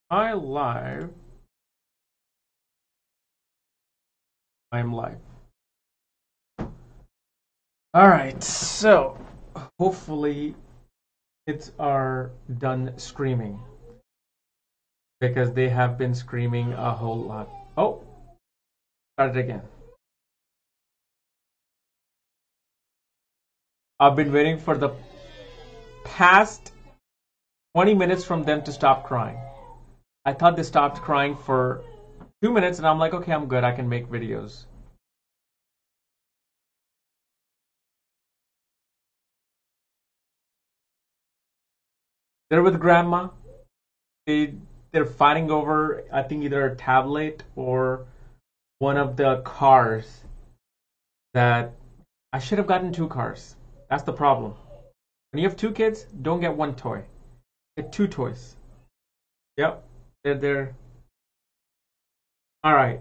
I live. I'm live. All right. So hopefully it's are done screaming because they have been screaming a whole lot. Oh, start it again. I've been waiting for the past 20 minutes from them to stop crying. I thought they stopped crying for 2 minutes, and I'm like, okay, I'm good. I can make videos. They're with grandma. They're fighting over, I think, either a tablet or one of the cars that I should have gotten two cars. That's the problem. When you have two kids, don't get one toy. Get two toys. Yep. They're all right.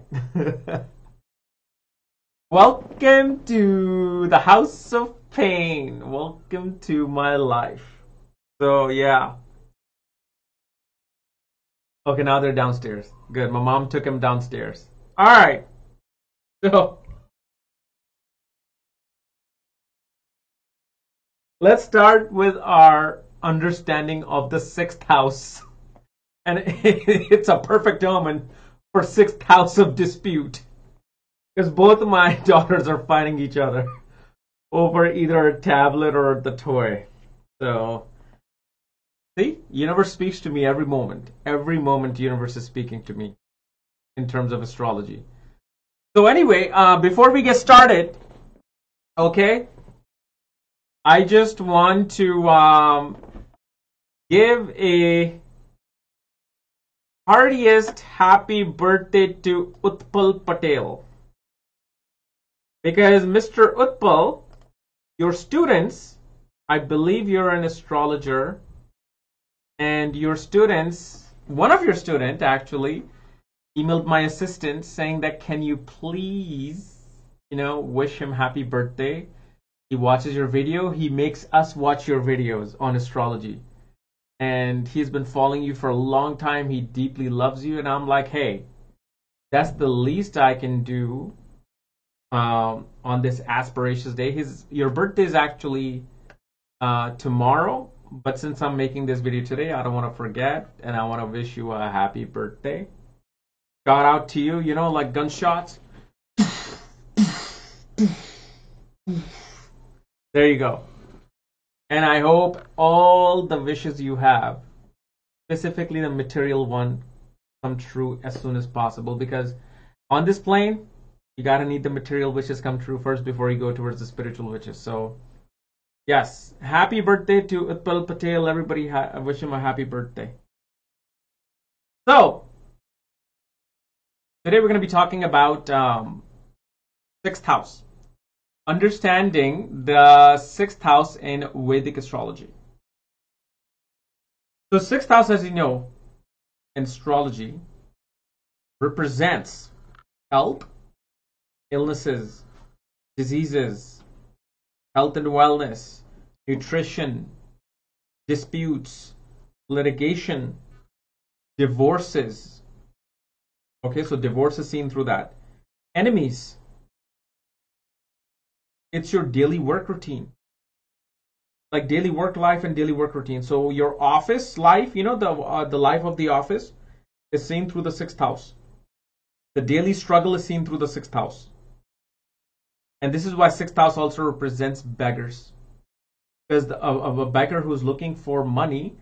Welcome to the House of Pain. Welcome to my life. So yeah. Okay, now they're downstairs. Good. My mom took him downstairs. All right. So let's start with our understanding of the sixth house. And it's a perfect omen for sixth house of dispute. Because both of my daughters are fighting each other over either a tablet or the toy. So, see, universe speaks to me every moment. Every moment, universe is speaking to me in terms of astrology. So anyway, before we get started, okay, I just want to give a heartiest happy birthday to Utpal Patel. Because Mr. Utpal, your students, I believe you're an astrologer, and your students, one of your students actually, emailed my assistant saying that can you please, wish him happy birthday. He watches your video. He makes us watch your videos on astrology. And he's been following you for a long time. He deeply loves you. And I'm like, hey, that's the least I can do on this aspirations day. Your birthday is actually tomorrow, but since I'm making this video today, I don't want to forget, and I want to wish you a happy birthday. Shout out to you, like gunshots. There you go. And I hope all the wishes you have, specifically the material one, come true as soon as possible, because on this plane, you gotta need the material wishes come true first before you go towards the spiritual wishes. So, yes, happy birthday to Utpal Patel. Everybody, I wish him a happy birthday. So, today we're going to be talking about sixth house. Understanding the sixth house in Vedic astrology. So, sixth house, as you know, in astrology, represents health, illnesses, diseases, health and wellness, nutrition, disputes, litigation, divorces. Okay, so divorce is seen through that. Enemies. It's your daily work routine. Like daily work life and daily work routine. So your office life, the life of the office is seen through the sixth house. The daily struggle is seen through the sixth house. And this is why sixth house also represents beggars. Because a beggar who's looking for money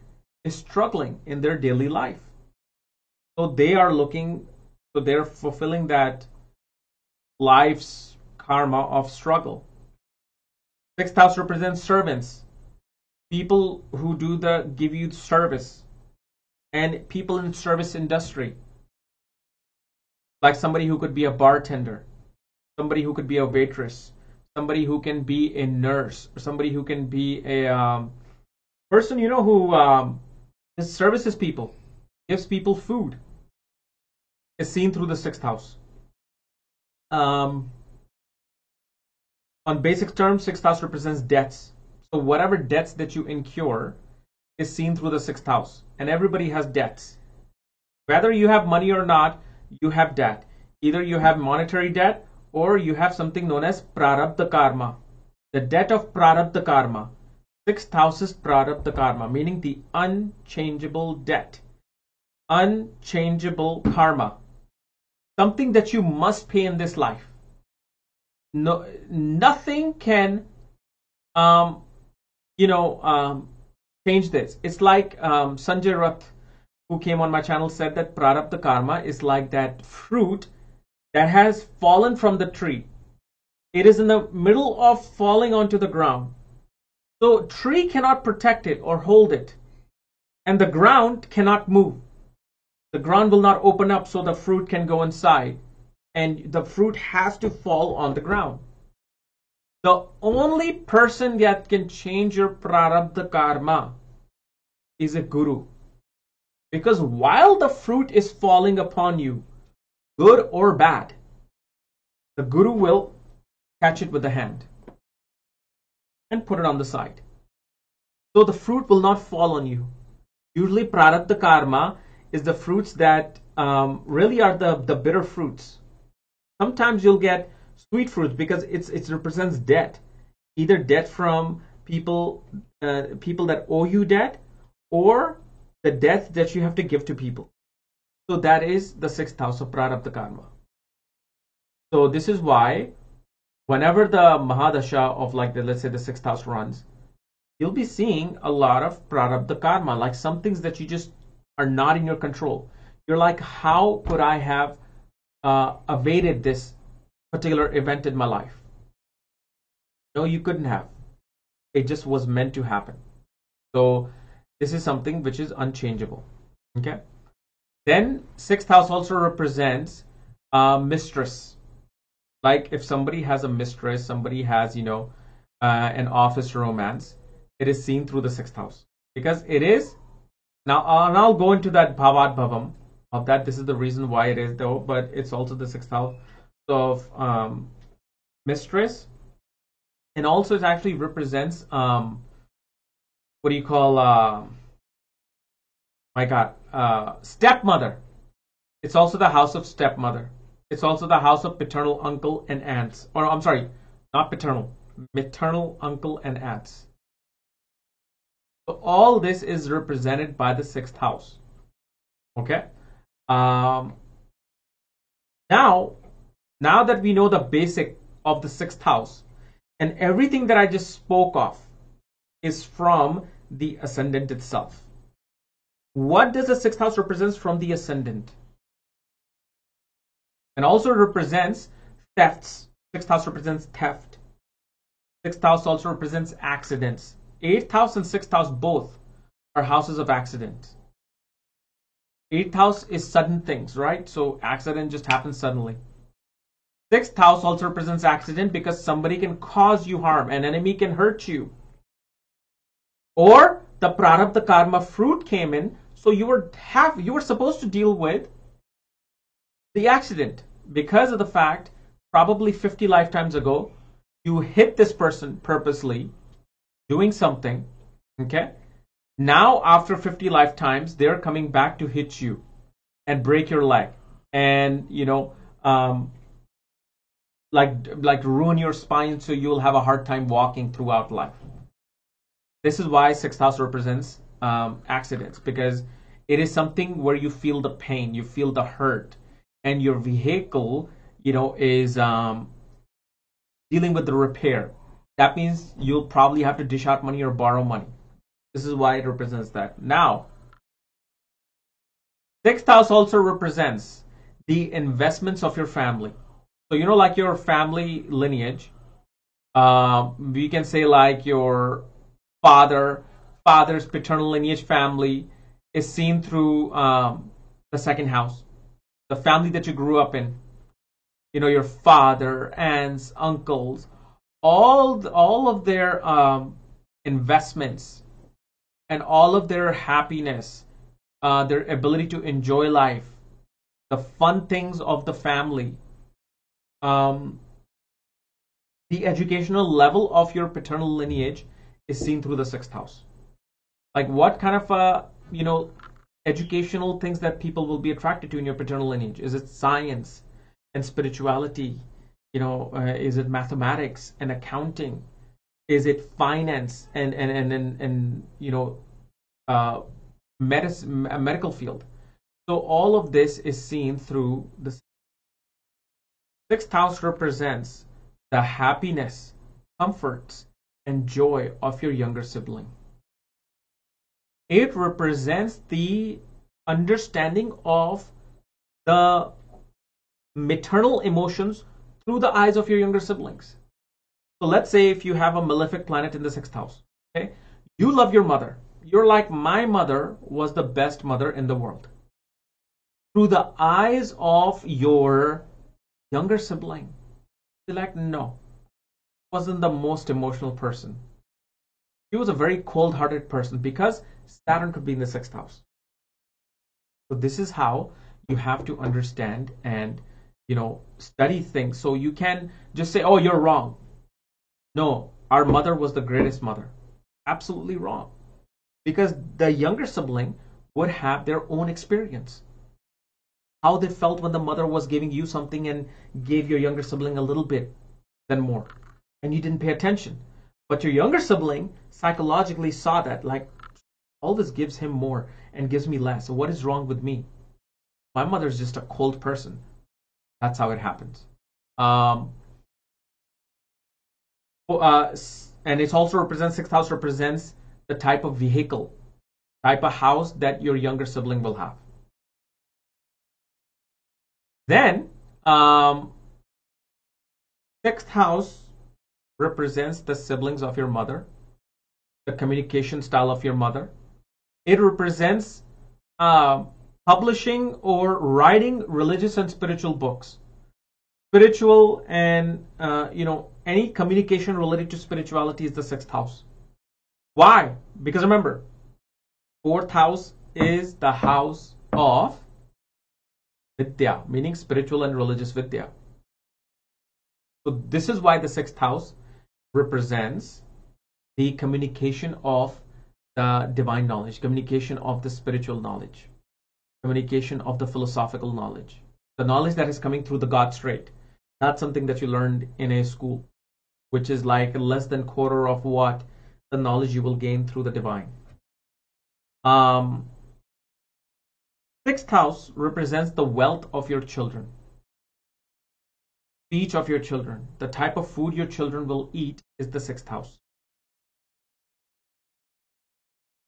is struggling in their daily life. So they're fulfilling that life's karma of struggle. Sixth house represents servants, people who give you service, and people in service industry, like somebody who could be a bartender, somebody who could be a waitress, somebody who can be a nurse, or somebody who can be a person who services people, gives people food, is seen through the sixth house. On basic terms, sixth house represents debts. So whatever debts that you incur is seen through the sixth house. And everybody has debts. Whether you have money or not, you have debt. Either you have monetary debt or you have something known as prarabdha karma. The debt of prarabdha karma. Sixth house is prarabdha karma, meaning the unchangeable debt. Unchangeable karma. Something that you must pay in this life. No, nothing can, change this. It's like Sanjay Rath, who came on my channel, said that prarabdha karma is like that fruit that has fallen from the tree. It is in the middle of falling onto the ground. So tree cannot protect it or hold it. And the ground cannot move. The ground will not open up so the fruit can go inside. And the fruit has to fall on the ground. The only person that can change your prarabdha karma is a guru. Because while the fruit is falling upon you, good or bad, the guru will catch it with the hand and put it on the side. So the fruit will not fall on you. Usually prarabdha karma is the fruits that really are the bitter fruits. Sometimes you'll get sweet fruits because it represents debt. Either debt from people that owe you debt, or the debt that you have to give to people. So that is the sixth house of prarabdha karma. So this is why whenever the Mahadasha of let's say the sixth house runs, you'll be seeing a lot of prarabdha karma, like some things that you just are not in your control. You're like, how could I have evaded this particular event in my life? No, you couldn't have. It just was meant to happen. So this is something which is unchangeable. Okay. Then sixth house also represents mistress. Like if somebody has a mistress, somebody has an office romance, it is seen through the sixth house, because it is now. And I'll go into that bhavat bhavam of that. This is the reason why it is though, but it's also the sixth house of mistress, and also it actually represents what do you call stepmother. It's also the house of stepmother. It's also the house of paternal uncle and aunts. Or I'm sorry, not paternal, maternal uncle and aunts. So all this is represented by the sixth house. Okay. Now that we know the basic of the sixth house, and everything that I just spoke of is from the ascendant itself. What does the sixth house represent from the ascendant? And also represents thefts. Sixth house represents theft. Sixth house also represents accidents. Eighth house and sixth house both are houses of accidents. Eighth house is sudden things, right? So accident just happens suddenly. Sixth house also represents accident because somebody can cause you harm. An enemy can hurt you. Or the prarabdha karma fruit came in, so you were supposed to deal with the accident because of the fact probably 50 lifetimes ago you hit this person purposely doing something. Okay, now after 50 lifetimes they're coming back to hit you and break your leg and like ruin your spine, so you'll have a hard time walking throughout life. This is why sixth house represents accidents, because it is something where you feel the pain, you feel the hurt, and your vehicle, is dealing with the repair. That means you'll probably have to dish out money or borrow money. This is why it represents that. Now, sixth house also represents the investments of your family. So, like your family lineage, we can say like your father's paternal lineage family is seen through the second house. The family that you grew up in, your father, aunts, uncles, all of their investments and all of their happiness, their ability to enjoy life, the fun things of the family, the educational level of your paternal lineage is seen through the sixth house. Like what kind of educational things that people will be attracted to in your paternal lineage? Is it science and spirituality? Is it mathematics and accounting? Is it finance and uh, medical field? So all of this is seen through the sixth house. Represents the happiness, comforts, and joy of your younger sibling. It represents the understanding of the maternal emotions through the eyes of your younger siblings. So let's say if you have a malefic planet in the sixth house, okay? You love your mother. You're like, my mother was the best mother in the world. Through the eyes of your younger sibling, you're like, no, wasn't the most emotional person. He was a very cold-hearted person because Saturn could be in the sixth house. So this is how you have to understand and study things. So you can just say, oh, you're wrong. No, our mother was the greatest mother. Absolutely wrong. Because the younger sibling would have their own experience. How they felt when the mother was giving you something and gave your younger sibling a little bit, then more. And you didn't pay attention. But your younger sibling psychologically saw that, like, all this gives him more and gives me less. So what is wrong with me? My mother's just a cold person. That's how it happens. And it also represents, sixth house represents the type of vehicle, type of house that your younger sibling will have. Then, sixth house represents the siblings of your mother, the communication style of your mother. It represents publishing or writing religious and spiritual books. Spiritual and, any communication related to spirituality is the sixth house. Why? Because remember, fourth house is the house of Vidya, meaning spiritual and religious Vidya. So this is why the sixth house represents the communication of the divine knowledge, communication of the spiritual knowledge, communication of the philosophical knowledge, the knowledge that is coming through the God straight, not something that you learned in a school, which is like less than quarter of what the knowledge you will gain through the divine. Sixth house represents the wealth of your children, speech of your children. The type of food your children will eat is the sixth house.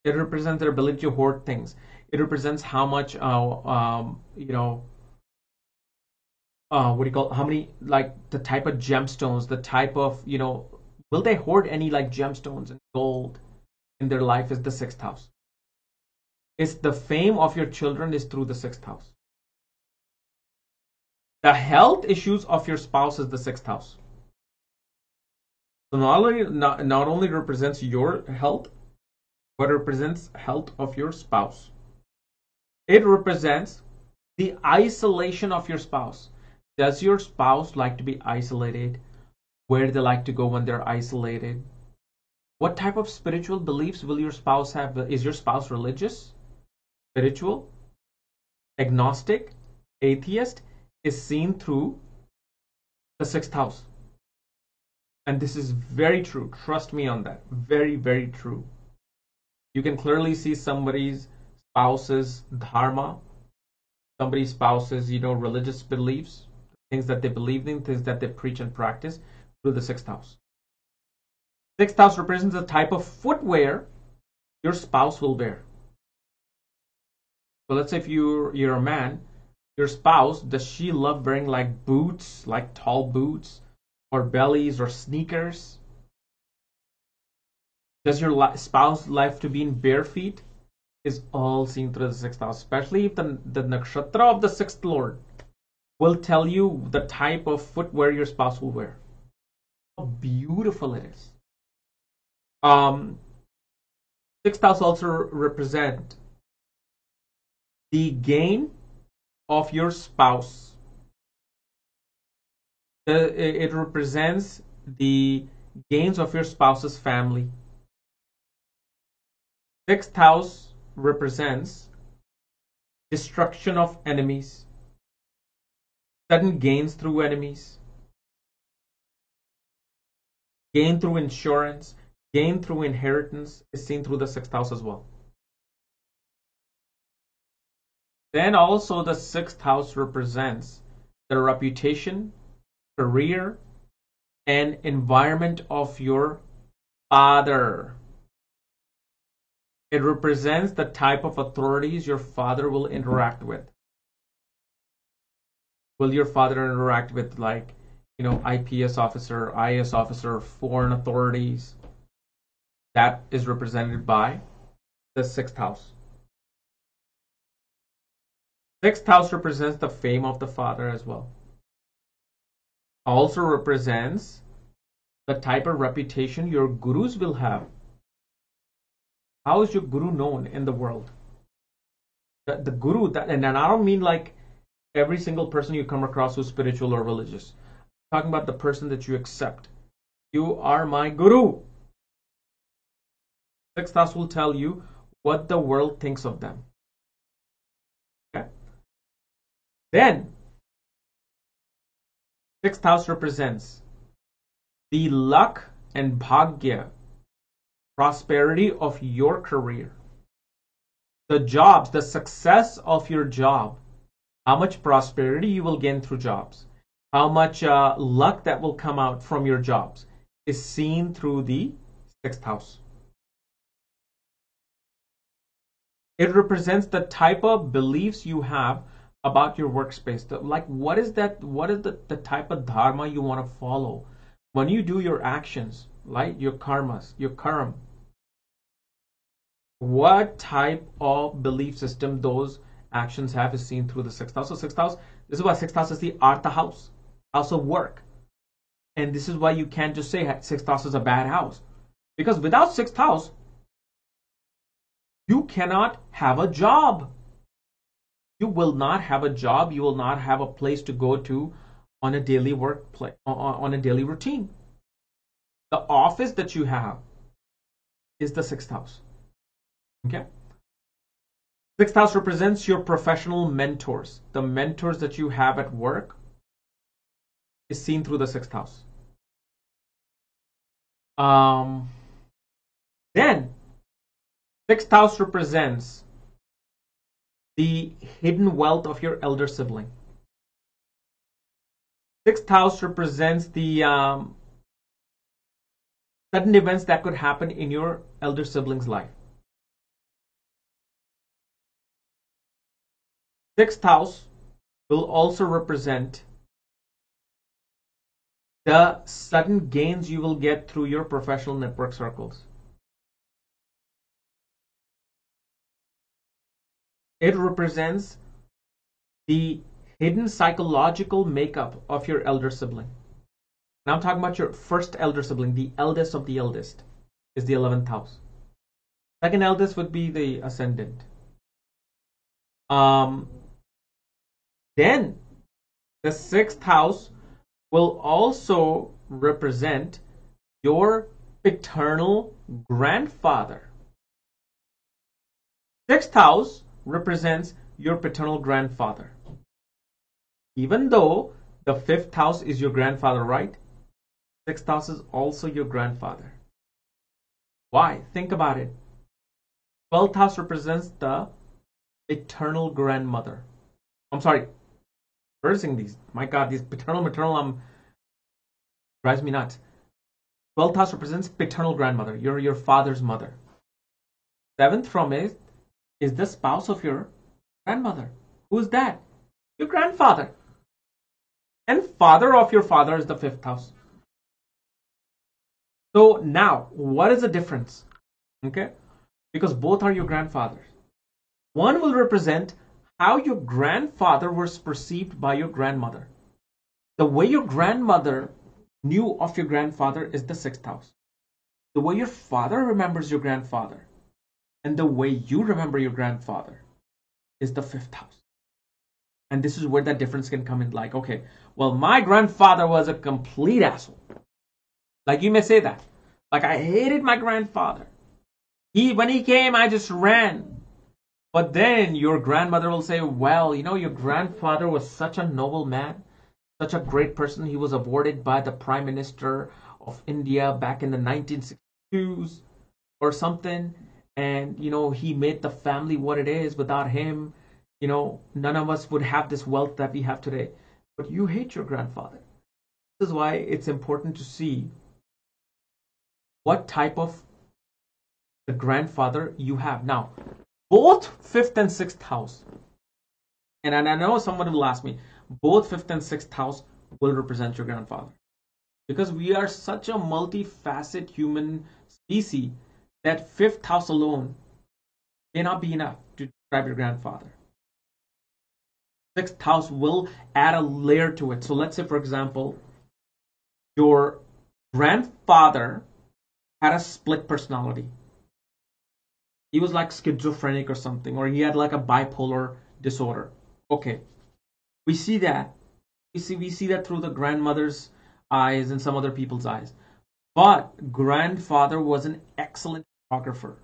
It represents their ability to hoard things. It represents how much, how many, like the type of gemstones, the type of, will they hoard any like gemstones and gold in their life is the sixth house. It's the fame of your children is through the sixth house. The health issues of your spouse is the sixth house. So not only represents your health, but represents health of your spouse. It represents the isolation of your spouse. Does your spouse like to be isolated? Where do they like to go when they're isolated? What type of spiritual beliefs will your spouse have? Is your spouse religious, spiritual, agnostic, atheist? Is seen through the sixth house. And this is very true. Trust me on that. Very, very true. You can clearly see somebody's spouse's dharma, somebody's spouse's, religious beliefs, things that they believe in, things that they preach and practice through the sixth house. Sixth house represents the type of footwear your spouse will wear. So let's say if you're a man, your spouse, does she love wearing like boots, like tall boots, or bellies, or sneakers? Does your spouse like to be in bare feet? Is all seen through the sixth house, especially if the nakshatra of the sixth lord will tell you the type of footwear your spouse will wear. How beautiful it is. Sixth house also represent the gain of your spouse. It represents the gains of your spouse's family. Sixth house represents destruction of enemies, sudden gains through enemies, gain through insurance, gain through inheritance is seen through the sixth house as well. Then also the sixth house represents the reputation, career, and environment of your father. It represents the type of authorities your father will interact with. Will your father interact with, like, IPS officer, IAS officer, foreign authorities? That is represented by the sixth house. Sixth house represents the fame of the father as well. Also represents the type of reputation your gurus will have. How is your guru known in the world? The guru, and I don't mean like every single person you come across who's spiritual or religious. I'm talking about the person that you accept. You are my guru. Sixth house will tell you what the world thinks of them. Okay. Then, sixth house represents the luck and bhagya, prosperity of your career, the jobs, the success of your job, how much prosperity you will gain through jobs, how much luck that will come out from your jobs is seen through the sixth house. It represents the type of beliefs you have about your workspace. Like, what is that? What is the type of dharma you want to follow when you do your actions, like your karmas, your karam? What type of belief system those actions have is seen through the sixth house. So sixth house, this is why sixth house is the artha house, house of work. And this is why you can't just say sixth house is a bad house. Because without sixth house, you cannot have a job. You will not have a job. You will not have a place to go to on a daily workplace, on a daily routine. The office that you have is the sixth house. Okay? Sixth house represents your professional mentors. The mentors that you have at work is seen through the sixth house. Then, sixth house represents the hidden wealth of your elder sibling. Sixth house represents the sudden events that could happen in your elder sibling's life. Sixth house will also represent the sudden gains you will get through your professional network circles. It represents the hidden psychological makeup of your elder sibling. Now I'm talking about your first elder sibling, the eldest of the eldest, is the 11th house. Second eldest would be the ascendant. Then the sixth house will also represent your paternal grandfather. Sixth house represents your paternal grandfather. Even though the fifth house is your grandfather, right? Sixth house is also your grandfather. Why? Think about it. 12th house represents the eternal grandmother. I'm sorry, reversing these. My God, these paternal, maternal, drives me nuts. 12th house represents paternal grandmother, your father's mother. Seventh from it is the spouse of your grandmother. Who's that? Your grandfather. And father of your father is the fifth house. So now, what is the difference? Okay? Because both are your grandfathers. One will represent how your grandfather was perceived by your grandmother. The way your grandmother knew of your grandfather is the sixth house. The way your father remembers your grandfather and the way you remember your grandfather is the fifth house. And this is where that difference can come in. Like, okay, well, my grandfather was a complete asshole. Like, you may say that. Like, I hated my grandfather. When he came, I just ran. But then your grandmother will say, well, your grandfather was such a noble man, such a great person. He was awarded by the Prime Minister of India back in the 1962s or something. And, he made the family what it is. Without him, none of us would have this wealth that we have today. But you hate your grandfather. This is why it's important to see what type of the grandfather you have. Now, both fifth and sixth house, and I know someone will ask me, both fifth and sixth house will represent your grandfather. Because we are such a multifaceted human species that fifth house alone may not be enough to describe your grandfather. Sixth house will add a layer to it. So let's say, for example, your grandfather had a split personality. He was like schizophrenic or something, or he had like a bipolar disorder. Okay, we see that. We see that through the grandmother's eyes and some other people's eyes. But grandfather was an excellent photographer.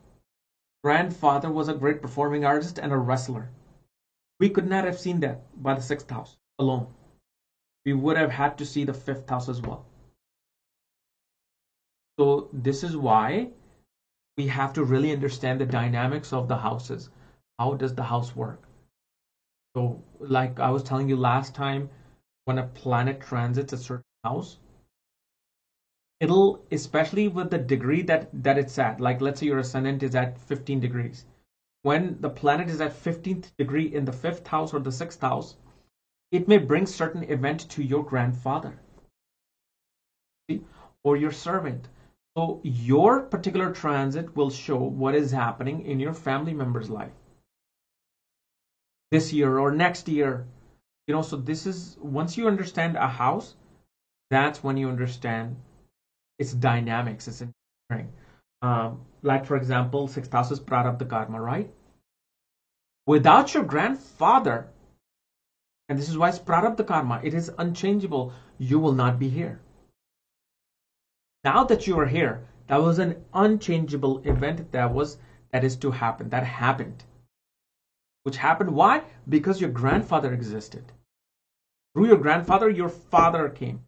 Grandfather was a great performing artist and a wrestler. We could not have seen that by the sixth house alone. We would have had to see the fifth house as well. So this is why we have to really understand the dynamics of the houses. How does the house work? So like I was telling you last time, when a planet transits a certain house, it'll, especially with the degree that it's at, like let's say your ascendant is at 15 degrees. When the planet is at 15th degree in the fifth house or the sixth house, it may bring certain event to your grandfather, see, or your servant. So your particular transit will show what is happening in your family member's life this year or next year. So this is, once you understand a house, that's when you understand its dynamics, its engineering. Like for example, sixth house is Prarabdha Karma, right? Without your grandfather, and this is why it's Prarabdha Karma, it is unchangeable, you will not be here. Now that you are here, that was an unchangeable event that is to happen, that happened. Which happened, why? Because your grandfather existed. Through your grandfather, your father came.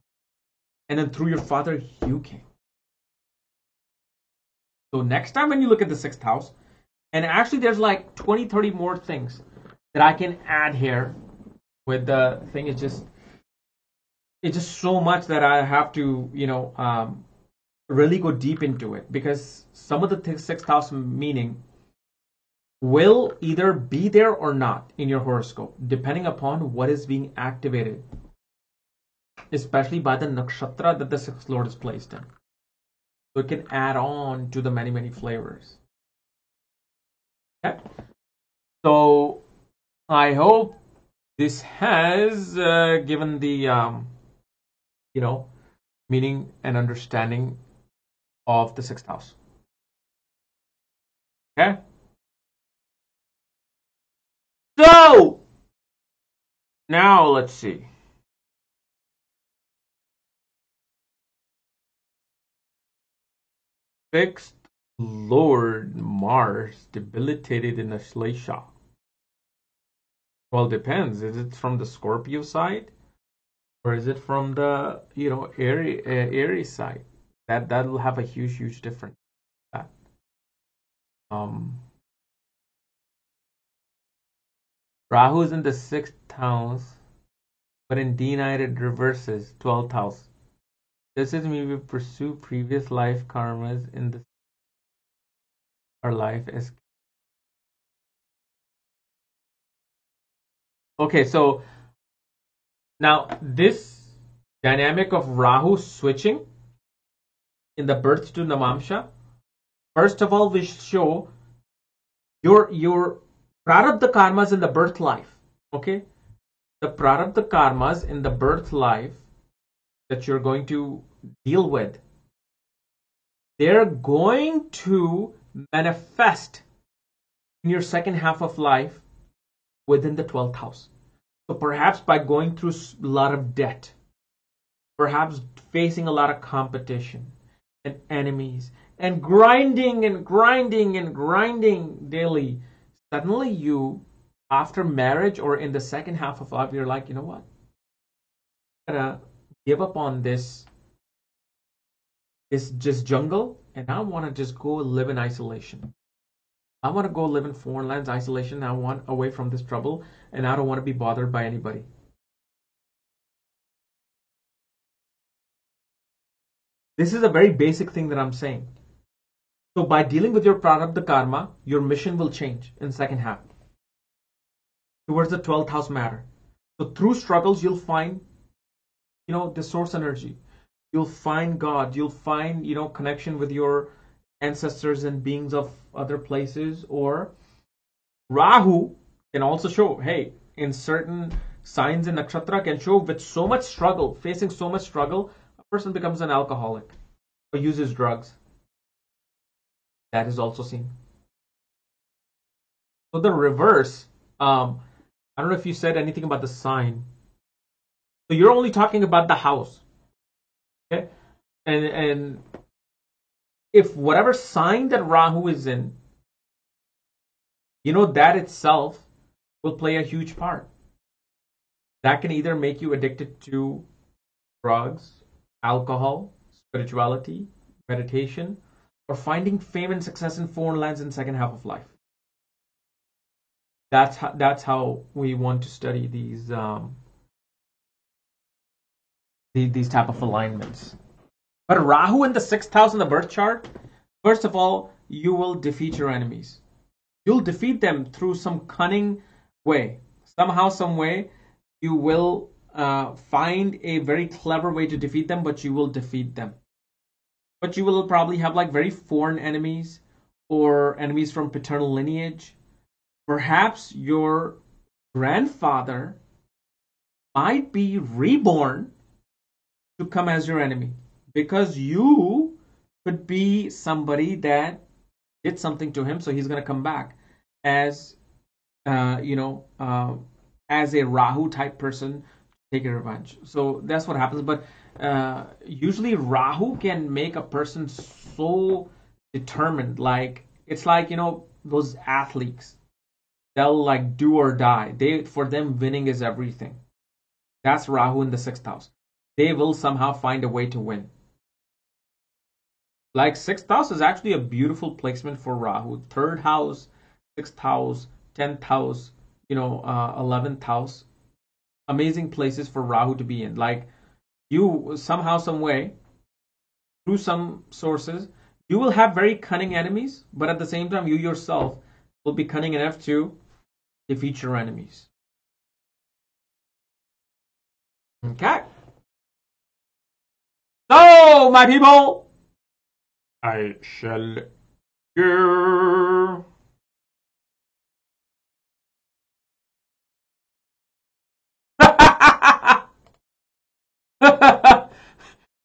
And then through your father, you came. So next time when you look at the sixth house, and actually there's like 20, 30 more things that I can add here with the thing. It's just so much that I have to, really go deep into it, because some of the sixth house meaning will either be there or not in your horoscope, depending upon what is being activated, especially by the nakshatra that the sixth lord is placed in. So it can add on to the many, many flavors. Okay? So I hope this has given the, meaning and understanding of the sixth house. Okay? So, now let's see. Sixth Lord Mars debilitated in Ashlesha. Well, depends. Is it from the Scorpio side? Or is it from the, Aries side? That will have a huge difference. Rahu is in the 6th house, but in D9 it reverses 12th house. This is me we pursue previous life karmas in our life as. Okay, so now this dynamic of Rahu switching in the birth to Navamsha, first of all, we show your Prarabdha karmas in the birth life. Okay, the Prarabdha karmas in the birth life that you're going to deal with, they're going to manifest in your second half of life within the 12th house. So perhaps by going through a lot of debt, perhaps facing a lot of competition and enemies, and grinding daily, suddenly you, after marriage or in the second half of life, you're like, you know what? I'm gonna give up on this just jungle, and I want to just go live in isolation. I want to go live in foreign lands, isolation. I want away from this trouble, and I don't want to be bothered by anybody. This is a very basic thing that I'm saying. So by dealing with your prarabdha karma, your mission will change in the second half towards the 12th house matter. So through struggles, you'll find, the source energy. You'll find God. You'll find, connection with your ancestors and beings of other places. Or Rahu can also show, hey, in certain signs in nakshatra can show with so much struggle, facing so much struggle, a person becomes an alcoholic or uses drugs. That is also seen. So the reverse, I don't know if you said anything about the sign. So you're only talking about the house. Okay? And if whatever sign that Rahu is in, that itself will play a huge part. That can either make you addicted to drugs, alcohol, spirituality, meditation, or finding fame and success in foreign lands in the second half of life. That's how we want to study these type of alignments. But Rahu in the 6th house in the birth chart, first of all, you will defeat your enemies. You'll defeat them through some cunning way. Somehow, some way, you will find a very clever way to defeat them, but you will defeat them. But you will probably have like very foreign enemies or enemies from paternal lineage. Perhaps your grandfather might be reborn to come as your enemy because you could be somebody that did something to him, so he's going to come back as as a Rahu type person, take a revenge. So that's what happens. But usually Rahu can make a person so determined, like it's like those athletes. They'll like do or die. For them winning is everything. That's Rahu in the 6th house. They will somehow find a way to win. Like 6th house is actually a beautiful placement for Rahu. 3rd house, 6th house, 10th house, 11th house. Amazing places for Rahu to be in. Like you somehow, some way, through some sources, you will have very cunning enemies, but at the same time, you yourself will be cunning enough to defeat your enemies. Okay. So, my people, I shall go.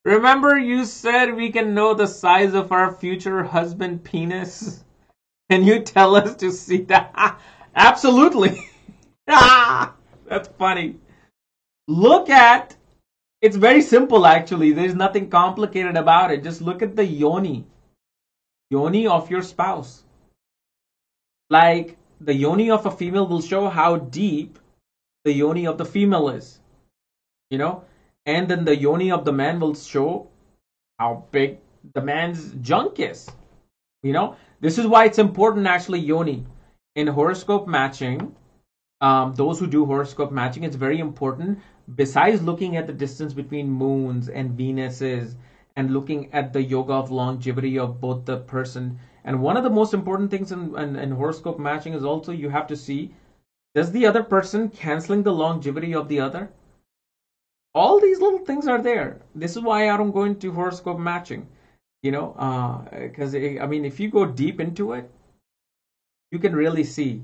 Remember you said we can know the size of our future husband penis? Can you tell us to see that? Absolutely. That's funny. Look at, it's very simple actually. There's nothing complicated about it. Just look at the yoni of your spouse. Like the yoni of a female will show how deep the yoni of the female is. And then the yoni of the man will show how big the man's junk is. This is why it's important actually, yoni. In horoscope matching, those who do horoscope matching, it's very important. Besides looking at the distance between moons and Venuses and looking at the yoga of longevity of both the person, and one of the most important things in horoscope matching is also you have to see, does the other person canceling the longevity of the other? All these little things are there. This is why I don't go into horoscope matching, because if you go deep into it, you can really see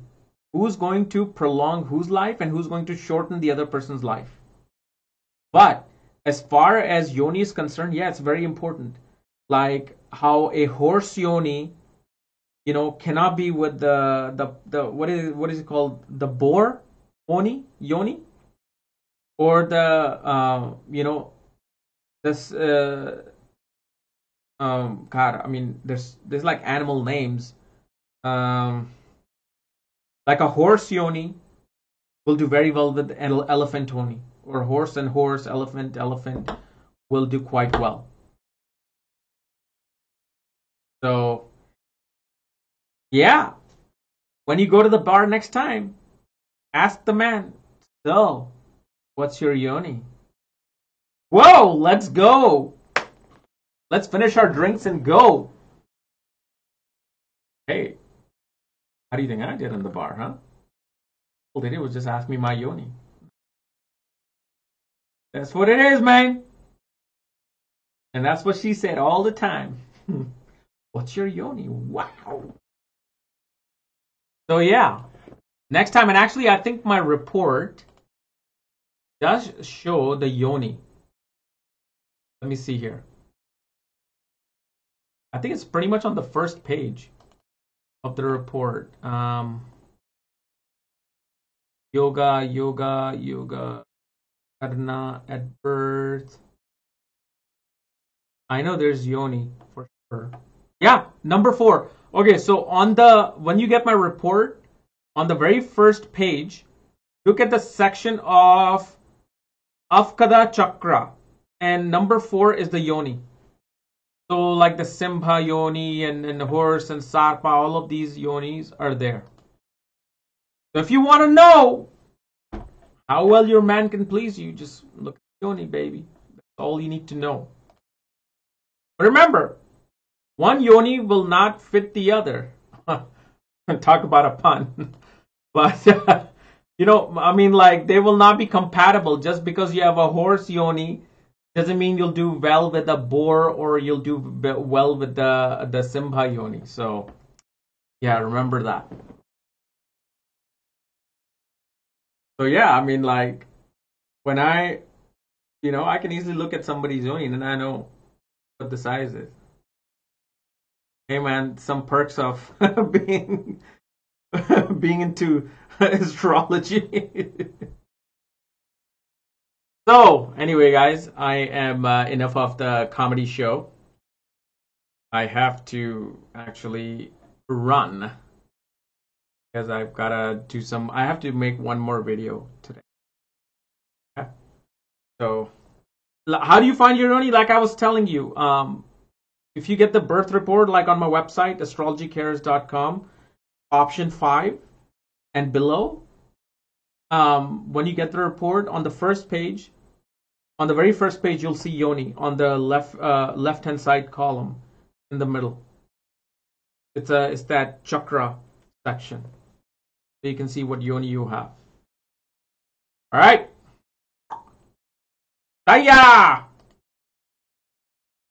who's going to prolong whose life and who's going to shorten the other person's life. But as far as yoni is concerned, yeah, it's very important. Like how a horse yoni, cannot be with the what is it called, the boar yoni, or the this God, there's like animal names. Like a horse yoni will do very well with elephant yoni, or horse and horse, elephant, elephant will do quite well. So, yeah, when you go to the bar next time, ask the man, so, what's your yoni? Whoa, let's go. Let's finish our drinks and go. Hey, how do you think I did in the bar, huh? All they did was just ask me my yoni. That's what it is, man. And that's what she said all the time. What's your yoni? Wow. So yeah, next time, and actually I think my report does show the yoni. Let me see here. I think it's pretty much on the first page of the report. Yoga, Karna at birth. I know there's yoni for sure. Yeah, number 4. Okay, so when you get my report, on the very first page, look at the section of Afkada Chakra, and number 4 is the yoni. So like the Simha yoni and horse and Sarpa, all of these yonis are there. So if you want to know how well your man can please you, just look at the yoni, baby. That's all you need to know. But remember, one yoni will not fit the other. Talk about a pun. But, I mean, like, they will not be compatible. Just because you have a horse yoni doesn't mean you'll do well with the boar or you'll do well with the Simha yoni. So, yeah, remember that. So, yeah, I mean, like, when I can easily look at somebody's yoni and I know what the size is. Hey, man, some perks of being into astrology. So, anyway, guys, I am enough of the comedy show. I have to actually run because I've got to do I have to make one more video today. Okay? So, how do you find your yoni? Like I was telling you, if you get the birth report, like on my website, astrologycares.com, option 5 and below, when you get the report, on the first page, on the very first page, you'll see yoni on the left-hand side column in the middle. It's that chakra section, so you can see what yoni you have. All right. Daya!